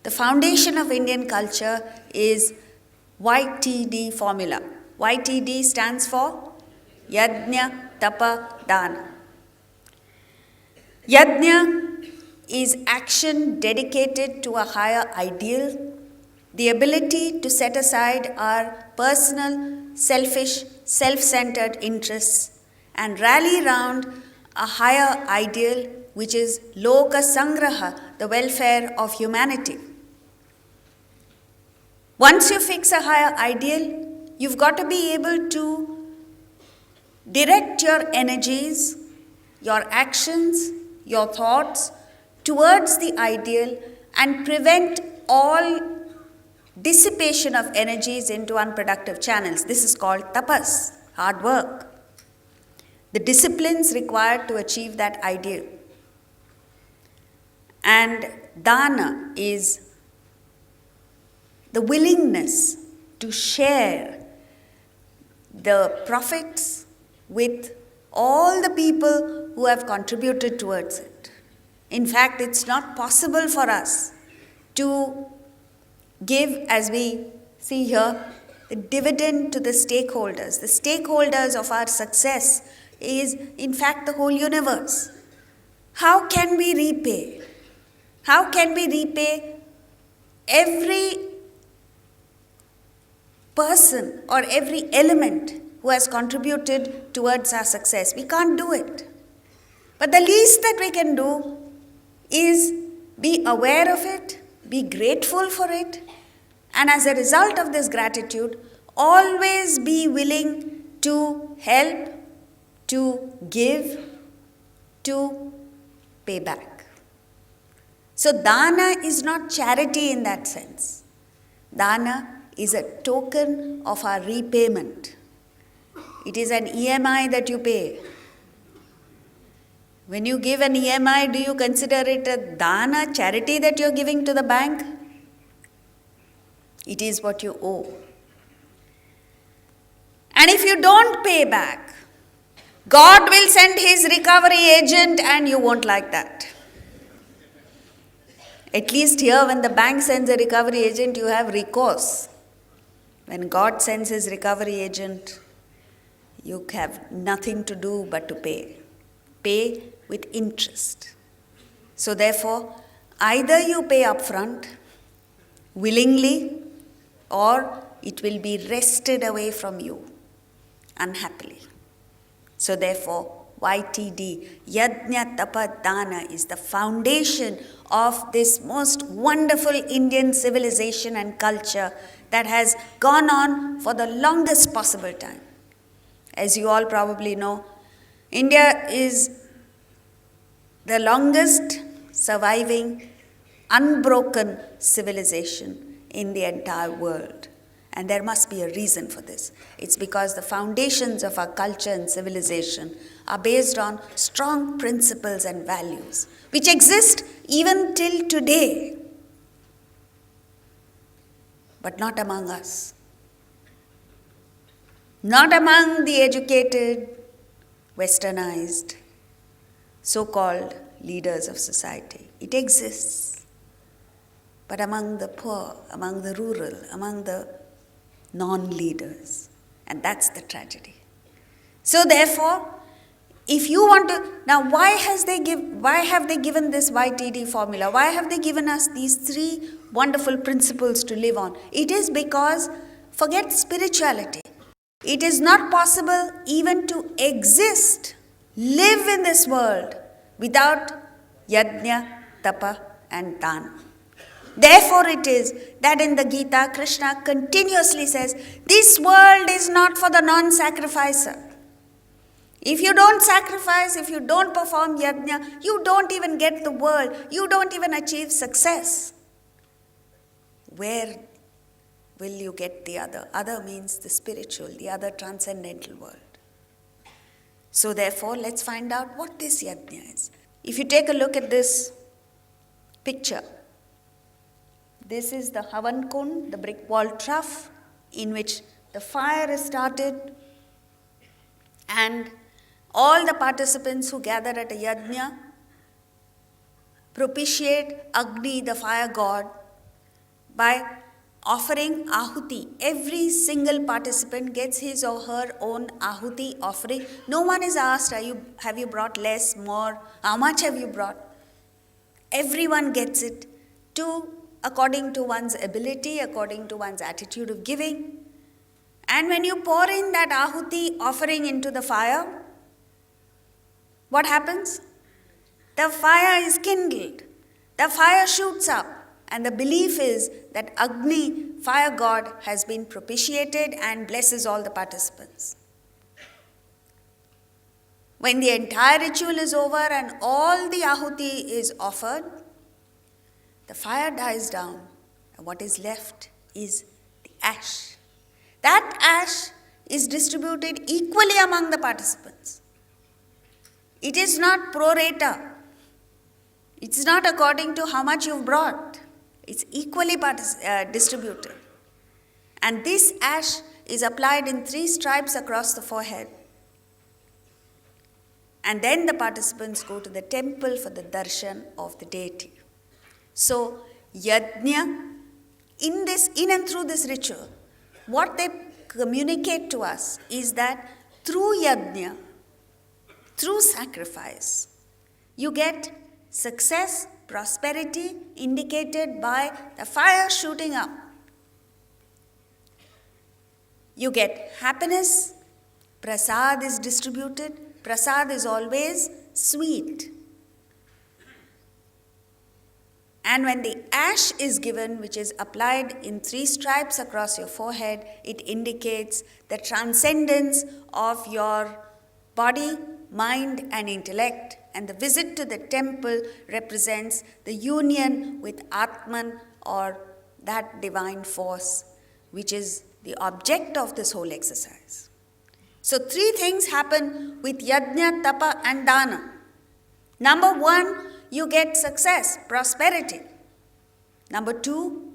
The foundation of Indian culture is YTD formula. YTD stands for Yajna, Tapa, Dana. Yajna is action dedicated to a higher ideal, the ability to set aside our personal, selfish, self-centered interests and rally round a higher ideal, which is Loka Sangraha, the welfare of humanity. Once you fix a higher ideal, you've got to be able to direct your energies, your actions, your thoughts towards the ideal and prevent all dissipation of energies into unproductive channels. This is called tapas, hard work. The disciplines required to achieve that ideal. And dana is the willingness to share the profits with all the people who have contributed towards it. In fact, it's not possible for us to give, as we see here, the dividend to the stakeholders. The stakeholders of our success is, in fact, the whole universe. How can we repay? How can we repay every person or every element who has contributed towards our success? We can't do it. But the least that we can do is be aware of it, be grateful for it, and as a result of this gratitude, always be willing to help, to give, to pay back. So dana is not charity in that sense. Dana is a token of our repayment. It is an EMI that you pay. When you give an EMI, do you consider it a dana, charity that you're giving to the bank? It is what you owe. And if you don't pay back, God will send His recovery agent and you won't like that. At least here, when the bank sends a recovery agent, you have recourse. When God sends His recovery agent, you have nothing to do but to pay. Pay with interest. So therefore, either you pay upfront, willingly, or it will be wrested away from you, unhappily. So therefore, YTD, Yajna, Tapa, Dana, is the foundation of this most wonderful Indian civilization and culture that has gone on for the longest possible time. As you all probably know, India is the longest surviving, unbroken civilization in the entire world. And there must be a reason for this. It's because the foundations of our culture and civilization are based on strong principles and values, which exist even till today, but not among us. Not among the educated, westernized, so-called leaders of society. It exists. But among the poor, among the rural, among the non-leaders. And that's the tragedy. So therefore, if you want to... Now, why have they given this YTD formula? Why have they given us these 3 wonderful principles to live on? It is because, forget spirituality. It is not possible even to exist, live in this world without Yajna, Tapa and Dana. Therefore it is that in the Gita, Krishna continuously says, this world is not for the non-sacrificer. If you don't sacrifice, if you don't perform yajna, you don't even get the world, you don't even achieve success. Where will you get the other? Other means the spiritual, the other transcendental world. So therefore, let's find out what this yajna is. If you take a look at this picture, this is the Havan Kund, the brick wall trough, in which the fire is started, and all the participants who gather at a yajna propitiate Agni, the fire god, by offering ahuti. Every single participant gets his or her own ahuti offering. No one is asked, have you brought less, more, how much have you brought? Everyone gets it according to one's ability, according to one's attitude of giving. And when you pour in that ahuti offering into the fire, what happens? The fire is kindled. The fire shoots up. And the belief is that Agni, fire god, has been propitiated and blesses all the participants. When the entire ritual is over and all the ahuti is offered, the fire dies down, and what is left is the ash. That ash is distributed equally among the participants. It is not pro rata. It's not according to how much you've brought. It's equally distributed. And this ash is applied in 3 stripes across the forehead. And then the participants go to the temple for the darshan of the deity. So, yajna, in and through this ritual, what they communicate to us is that through yajna, through sacrifice, you get success, prosperity indicated by the fire shooting up. You get happiness, prasad is distributed. Prasad is always sweet. And when the ash is given, which is applied in 3 stripes across your forehead, it indicates the transcendence of your body, mind, and intellect. And the visit to the temple represents the union with Atman, or that divine force, which is the object of this whole exercise. So 3 things happen with yajna, tapa, and dana. Number 1, you get success, prosperity. Number 2,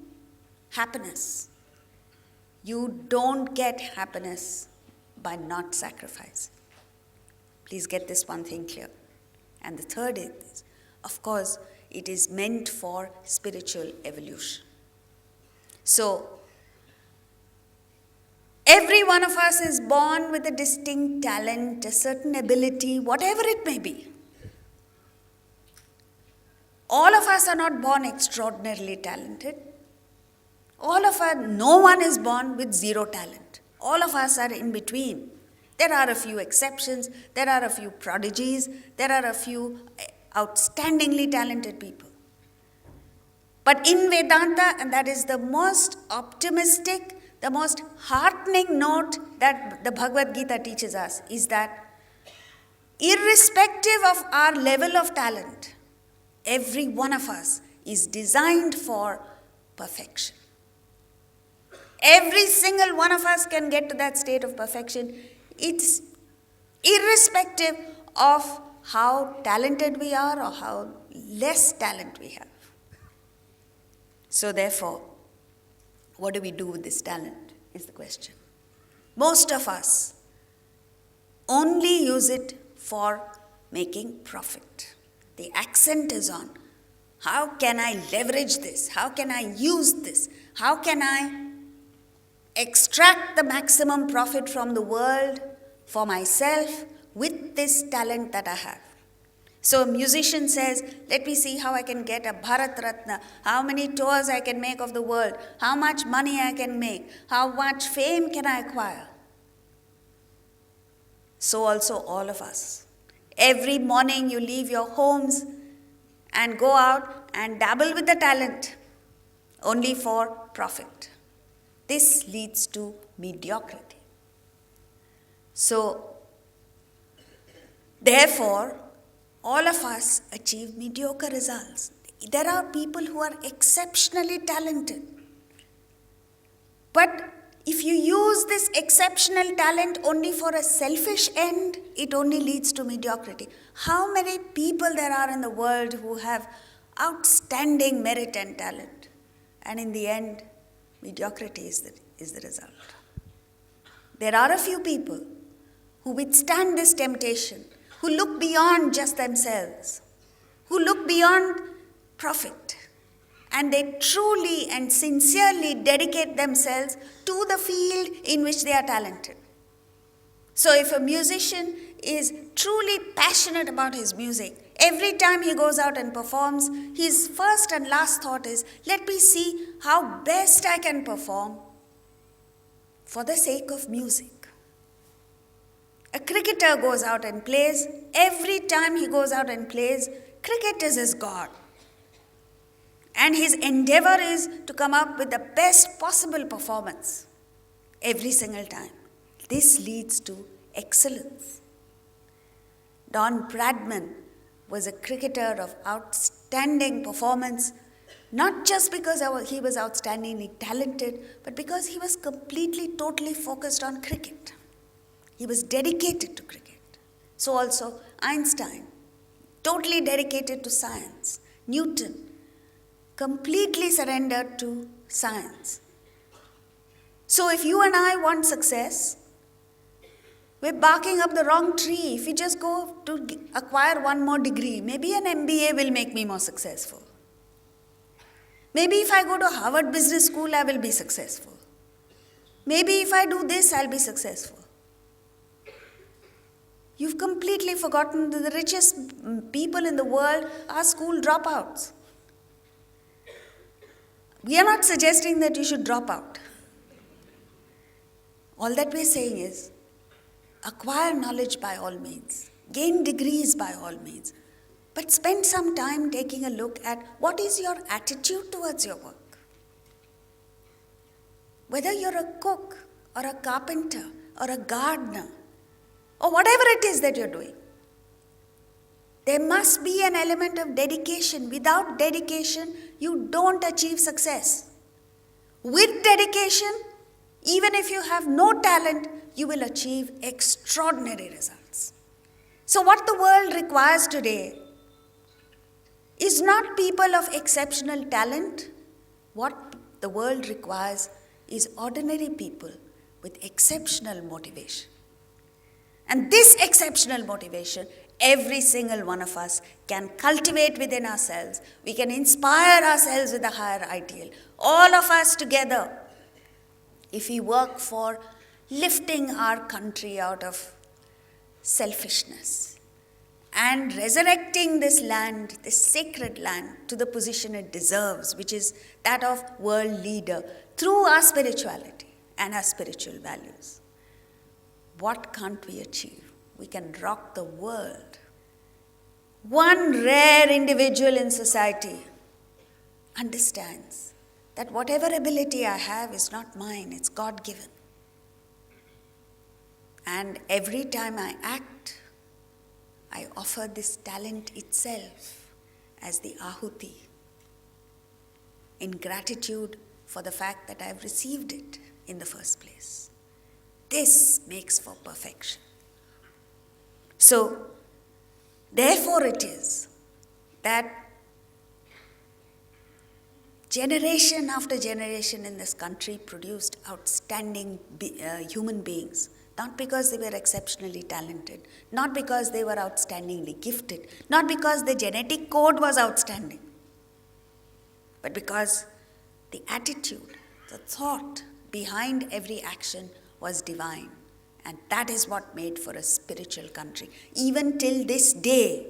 happiness. You don't get happiness by not sacrificing. Please get this one thing clear. And the third is, of course, it is meant for spiritual evolution. So, every one of us is born with a distinct talent, a certain ability, whatever it may be. All of us are not born extraordinarily talented. No one is born with 0 talent. All of us are in between. There are a few exceptions, there are a few prodigies, there are a few outstandingly talented people. But in Vedanta, and that is the most optimistic, the most heartening note that the Bhagavad Gita teaches us, is that irrespective of our level of talent, every one of us is designed for perfection. Every single one of us can get to that state of perfection. It's irrespective of how talented we are or how less talent we have. So therefore, what do we do with this talent is the question. Most of us only use it for making profit. The accent is on, how can I leverage this? How can I use this? How can I extract the maximum profit from the world for myself with this talent that I have? So a musician says, let me see how I can get a Bharat Ratna, how many tours I can make of the world, how much money I can make, how much fame can I acquire. So also all of us. Every morning you leave your homes and go out and dabble with the talent only for profit. This leads to mediocrity. So, therefore, all of us achieve mediocre results. There are people who are exceptionally talented. But if you use this exceptional talent only for a selfish end, it only leads to mediocrity. How many people there are in the world who have outstanding merit and talent, and in the end, mediocrity is the result. There are a few people who withstand this temptation, who look beyond just themselves, who look beyond profit, and they truly and sincerely dedicate themselves to the field in which they are talented. So if a musician is truly passionate about his music, every time he goes out and performs, his first and last thought is, let me see how best I can perform for the sake of music. A cricketer goes out and plays. Every time he goes out and plays, cricket is his God. And his endeavor is to come up with the best possible performance every single time. This leads to excellence. Don Bradman was a cricketer of outstanding performance, not just because he was outstandingly talented, but because he was completely, totally focused on cricket. He was dedicated to cricket. So also Einstein, totally dedicated to science. Newton, completely surrendered to science. So if you and I want success, we're barking up the wrong tree. If we just go to acquire one more degree, maybe an MBA will make me more successful. Maybe if I go to Harvard Business School, I will be successful. Maybe if I do this, I'll be successful. You've completely forgotten that the richest people in the world are school dropouts. We are not suggesting that you should drop out. All that we're saying is, acquire knowledge by all means, gain degrees by all means, but spend some time taking a look at what is your attitude towards your work. Whether you're a cook or a carpenter or a gardener or whatever it is that you're doing, there must be an element of dedication. Without dedication, you don't achieve success. With dedication, even if you have no talent, you will achieve extraordinary results. So what the world requires today is not people of exceptional talent. What the world requires is ordinary people with exceptional motivation. And this exceptional motivation, every single one of us can cultivate within ourselves. We can inspire ourselves with a higher ideal. All of us together, if we work for lifting our country out of selfishness and resurrecting this land, this sacred land, to the position it deserves, which is that of world leader, through our spirituality and our spiritual values. What can't we achieve? We can rock the world. One rare individual in society understands that whatever ability I have is not mine, it's God-given. And every time I act, I offer this talent itself as the ahuti in gratitude for the fact that I've received it in the first place. This makes for perfection. So, therefore it is that generation after generation in this country produced outstanding human beings, not because they were exceptionally talented, not because they were outstandingly gifted, not because the genetic code was outstanding, but because the attitude, the thought behind every action was divine. And that is what made for a spiritual country. Even till this day,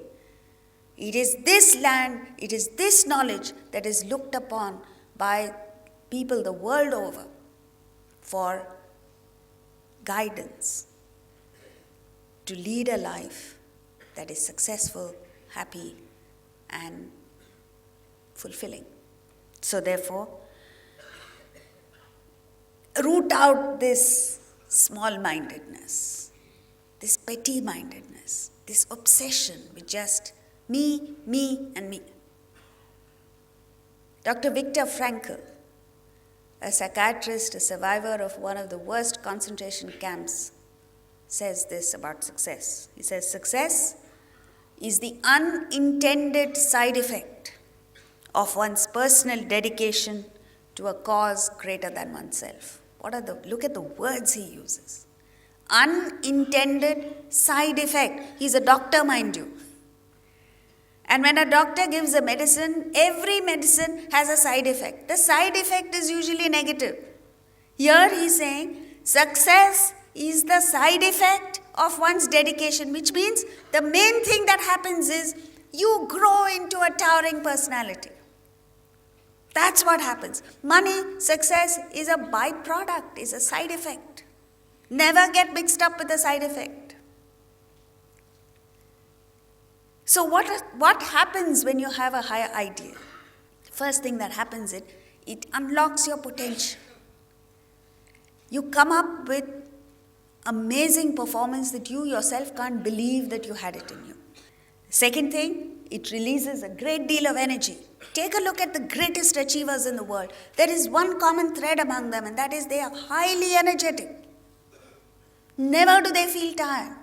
it is this land, it is this knowledge that is looked upon by people the world over for guidance to lead a life that is successful, happy, and fulfilling. So therefore, root out this small-mindedness, this petty-mindedness, this obsession with just me, and me. Dr. Viktor Frankl, a psychiatrist, a survivor of one of the worst concentration camps, says this about success. He says, success is the unintended side effect of one's personal dedication to a cause greater than oneself. Look at the words he uses. Unintended side effect. He's a doctor, mind you. And when a doctor gives a medicine, every medicine has a side effect. The side effect is usually negative. Here he is saying, success is the side effect of one's dedication, which means the main thing that happens is you grow into a towering personality. That's what happens. Money, success is a byproduct, is a side effect. Never get mixed up with the side effect. So what happens when you have a higher ideal? First thing that happens is it unlocks your potential. You come up with amazing performance that you yourself can't believe that you had it in you. Second thing, it releases a great deal of energy. Take a look at the greatest achievers in the world. There is one common thread among them, and that is they are highly energetic. Never do they feel tired.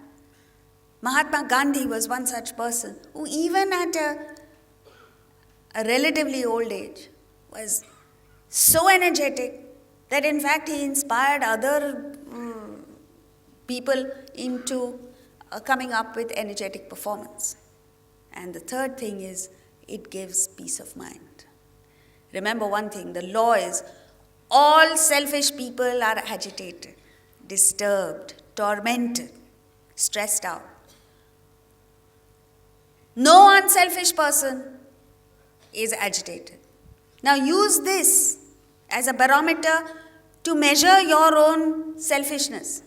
Mahatma Gandhi was one such person who even at a relatively old age was so energetic that in fact he inspired other people into coming up with energetic performance. And the third thing is it gives peace of mind. Remember one thing, the law is all selfish people are agitated, disturbed, tormented, stressed out. No unselfish person is agitated. Now use this as a barometer to measure your own selfishness.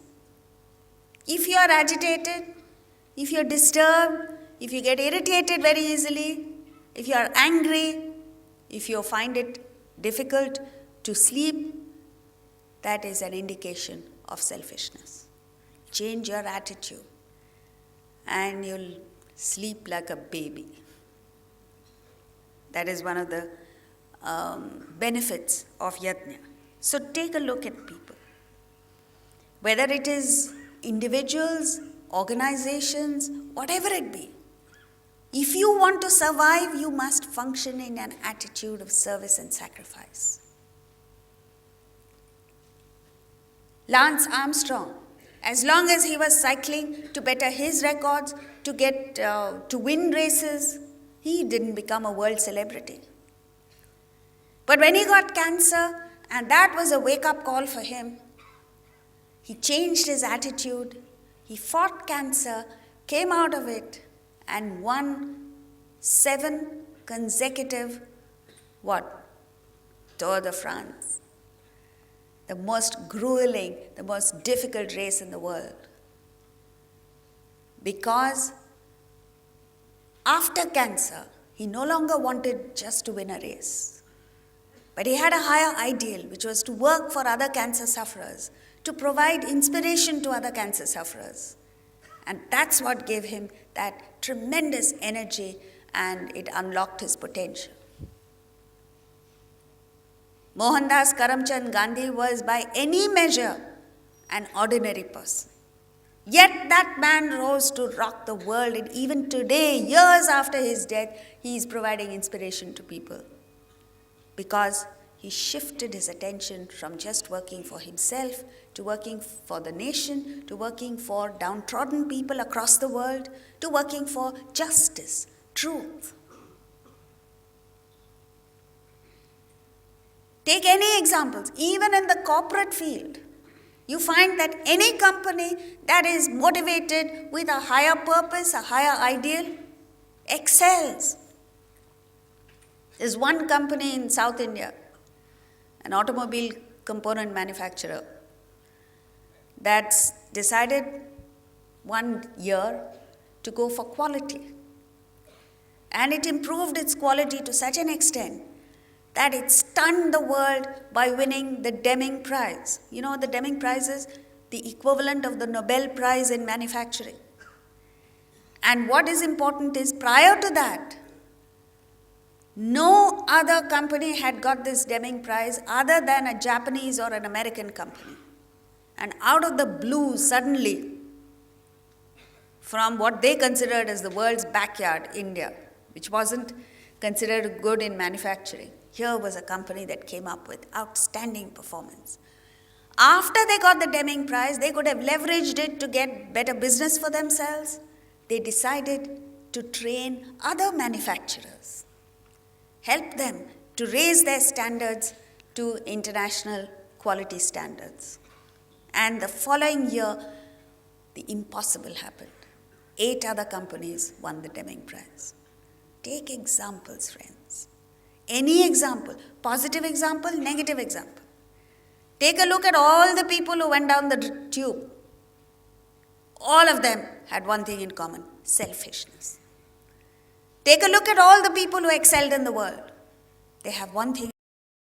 If you are agitated, if you are disturbed, if you get irritated very easily, if you are angry, if you find it difficult to sleep, that is an indication of selfishness. Change your attitude and you'll sleep like a baby. That is one of the benefits of yajna. So take a look at people. Whether it is individuals, organizations, whatever it be. If you want to survive, you must function in an attitude of service and sacrifice. Lance Armstrong, as long as he was cycling to better his records, to get to win races, he didn't become a world celebrity. But when he got cancer, and that was a wake-up call for him, he changed his attitude, he fought cancer, came out of it, and won 7 consecutive, Tour de France. The most grueling, the most difficult race in the world. Because after cancer, he no longer wanted just to win a race. But he had a higher ideal, which was to work for other cancer sufferers, to provide inspiration to other cancer sufferers. And that's what gave him that tremendous energy, and it unlocked his potential. Mohandas Karamchand Gandhi was by any measure an ordinary person. Yet that man rose to rock the world, and even today, years after his death, he is providing inspiration to people. Because he shifted his attention from just working for himself to working for the nation, to working for downtrodden people across the world, to working for justice, truth. Take any examples, even in the corporate field. You find that any company that is motivated with a higher purpose, a higher ideal, excels. There's one company in South India, an automobile component manufacturer, that's decided one year to go for quality. And it improved its quality to such an extent that it stunned the world by winning the Deming Prize. You know, the Deming Prize is the equivalent of the Nobel Prize in manufacturing. And what is important is, prior to that, no other company had got this Deming Prize other than a Japanese or an American company. And out of the blue, suddenly, from what they considered as the world's backyard, India, which wasn't considered good in manufacturing, here was a company that came up with outstanding performance. After they got the Deming Prize, they could have leveraged it to get better business for themselves. They decided to train other manufacturers, help them to raise their standards to international quality standards. And the following year, the impossible happened. 8 other companies won the Deming Prize. Take examples, friends. Any example, positive example, negative example. Take a look at all the people who went down the tube. All of them had one thing in common: selfishness. Take a look at all the people who excelled in the world. They have one thing